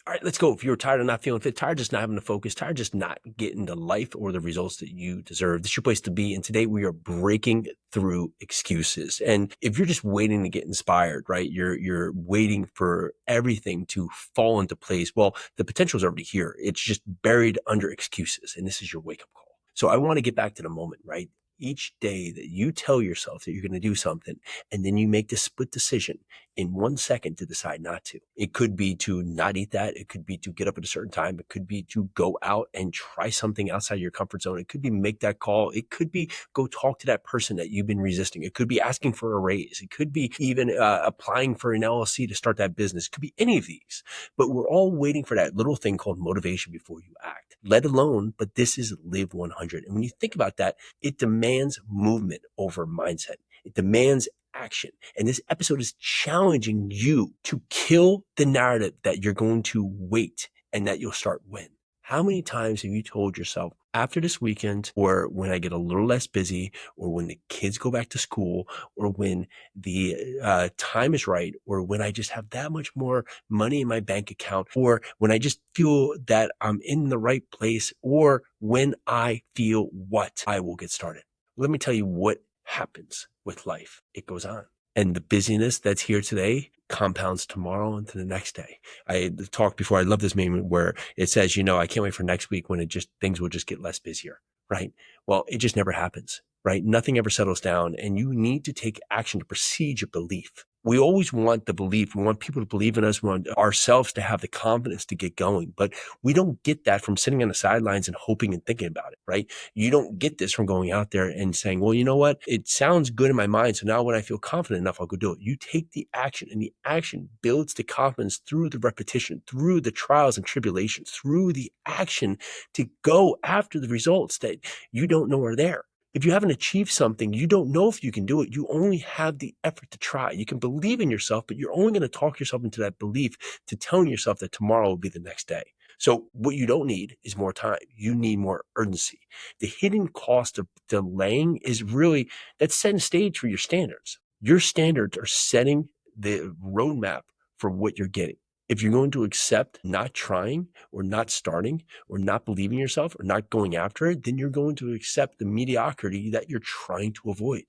All right, let's go. If you're tired of not feeling fit, tired of just not having the focus, tired of just not getting the life or the results that you deserve, this is your place to be. And today we are breaking through excuses. And if you're just waiting to get inspired, right? You're waiting for everything to fall into place. Well, the potential is already here. It's just buried under excuses. And this is your wake up call. So I want to get back to the moment, right? Each day that you tell yourself that you're going to do something, and then you make this split decision in 1 second to decide not to. It could be to not eat that. It could be to get up at a certain time. It could be to go out and try something outside your comfort zone. It could be make that call. It could be go talk to that person that you've been resisting. It could be asking for a raise. It could be even applying for an LLC to start that business. It could be any of these, but we're all waiting for that little thing called motivation before you act, let alone, but this is Live 100. And when you think about that, it demands movement over mindset. It demands action. And this episode is challenging you to kill the narrative that you're going to wait and that you'll start when. How many times have you told yourself after this weekend, or when I get a little less busy, or when the kids go back to school, or when the time is right, or when I just have that much more money in my bank account, or when I just feel that I'm in the right place, or when I feel what, I will get started. Let me tell you what happens with life. It goes on. And the busyness that's here today compounds tomorrow into the next day. I talked before, I love this meme where it says, I can't wait for next week when things will just get less busier, right? Well, it just never happens, right? Nothing ever settles down, and you need to take action to precede your belief. We always want the belief. We want people to believe in us. We want ourselves to have the confidence to get going, but we don't get that from sitting on the sidelines and hoping and thinking about it, right? You don't get this from going out there and saying, well, you know what? It sounds good in my mind. So now when I feel confident enough, I'll go do it. You take the action, and the action builds the confidence through the repetition, through the trials and tribulations, through the action to go after the results that you don't know are there. If you haven't achieved something, you don't know if you can do it. You only have the effort to try. You can believe in yourself, but you're only going to talk yourself into that belief to telling yourself that tomorrow will be the next day. So what you don't need is more time. You need more urgency. The hidden cost of delaying is really that's setting stage for your standards. Your standards are setting the roadmap for what you're getting. If you're going to accept not trying or not starting or not believing in yourself or not going after it, then you're going to accept the mediocrity that you're trying to avoid.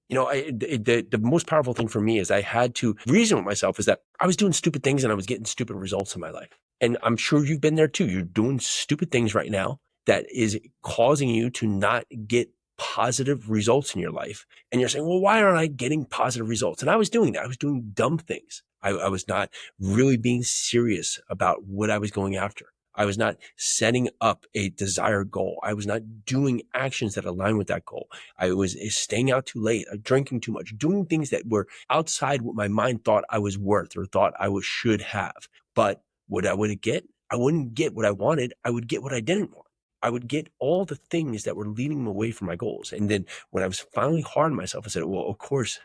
The most powerful thing for me is I had to reason with myself is that I was doing stupid things and I was getting stupid results in my life. And I'm sure you've been there too. You're doing stupid things right now that is causing you to not get positive results in your life. And you're saying, well, why aren't I getting positive results? And I was doing that. I was doing dumb things. I was not really being serious about what I was going after. I was not setting up a desired goal. I was not doing actions that align with that goal. I was staying out too late, drinking too much, doing things that were outside what my mind thought I was worth or thought I should have. But what I would get, I wouldn't get what I wanted. I would get what I didn't want. I would get all the things that were leading me away from my goals. And then when I was finally hard on myself, I said, well, of course,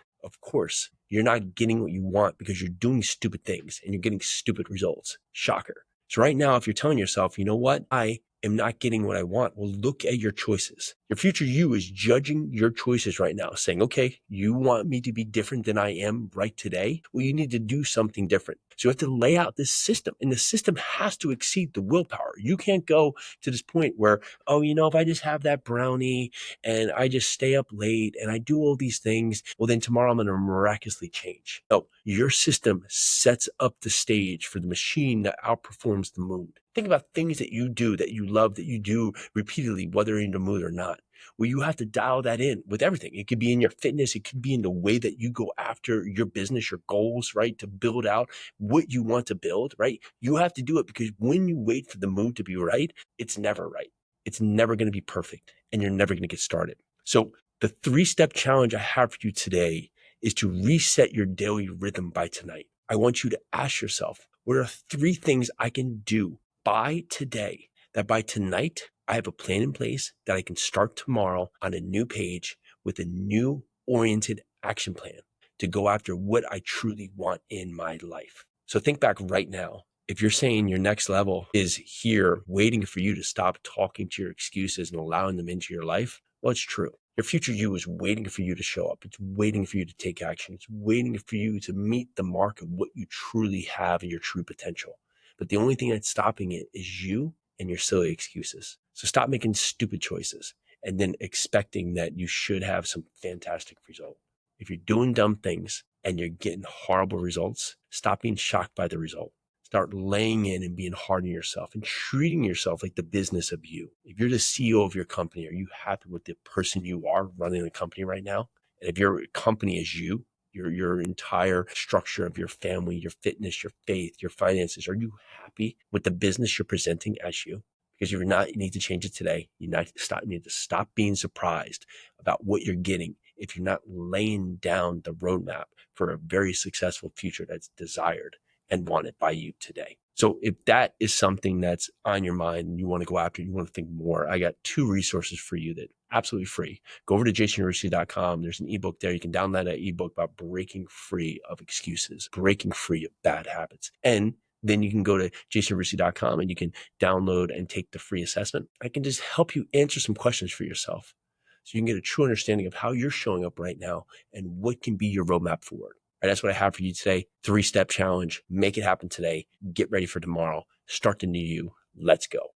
you're not getting what you want because you're doing stupid things and you're getting stupid results. Shocker. So right now, if you're telling yourself, you know what, I am not getting what I want, well, look at your choices. Your future you is judging your choices right now, saying, okay, you want me to be different than I am right today? Well, you need to do something different. So you have to lay out this system, and the system has to exceed the willpower. You can't go to this point where, oh, if I just have that brownie and I just stay up late and I do all these things, well, then tomorrow I'm going to miraculously change. No, your system sets up the stage for the machine that outperforms the moon. Think about things that you do, that you love, that you do repeatedly, whether you're in the mood or not. Well, you have to dial that in with everything. It could be in your fitness. It could be in the way that you go after your business, your goals, right? To build out what you want to build, right? You have to do it because when you wait for the mood to be right, it's never right. It's never going to be perfect and you're never going to get started. So the 3-step challenge I have for you today is to reset your daily rhythm by tonight. I want you to ask yourself, what are 3 things I can do by today that by tonight I have a plan in place that I can start tomorrow on a new page with a new oriented action plan to go after what I truly want in my life. So think back right now. If you're saying your next level is here waiting for you to stop talking to your excuses and allowing them into your life, well, it's true. Your future you is waiting for you to show up. It's waiting for you to take action. It's waiting for you to meet the mark of what you truly have and your true potential. But the only thing that's stopping it is you and your silly excuses. So stop making stupid choices and then expecting that you should have some fantastic result. If you're doing dumb things and you're getting horrible results, stop being shocked by the result. Start laying in and being hard on yourself and treating yourself like the business of you. If you're the CEO of your company, are you happy with the person you are running the company right now? And if your company is you, your entire structure of your family, your fitness, your faith, your finances, are you happy with the business you're presenting as you? Because if you're not, you need to change it today. You need to stop being surprised about what you're getting if you're not laying down the roadmap for a very successful future that's desired and wanted by you today. So if that is something that's on your mind and you want to go after, you want to think more, I got 2 resources for you that are absolutely free. Go over to jasonyarusi.com. There's an ebook there. You can download that ebook about breaking free of excuses, breaking free of bad habits. And then you can go to jasonyarusi.com and you can download and take the free assessment. I can just help you answer some questions for yourself so you can get a true understanding of how you're showing up right now and what can be your roadmap forward. All right, that's what I have for you today. 3-step challenge. Make it happen today. Get ready for tomorrow. Start the new you. Let's go.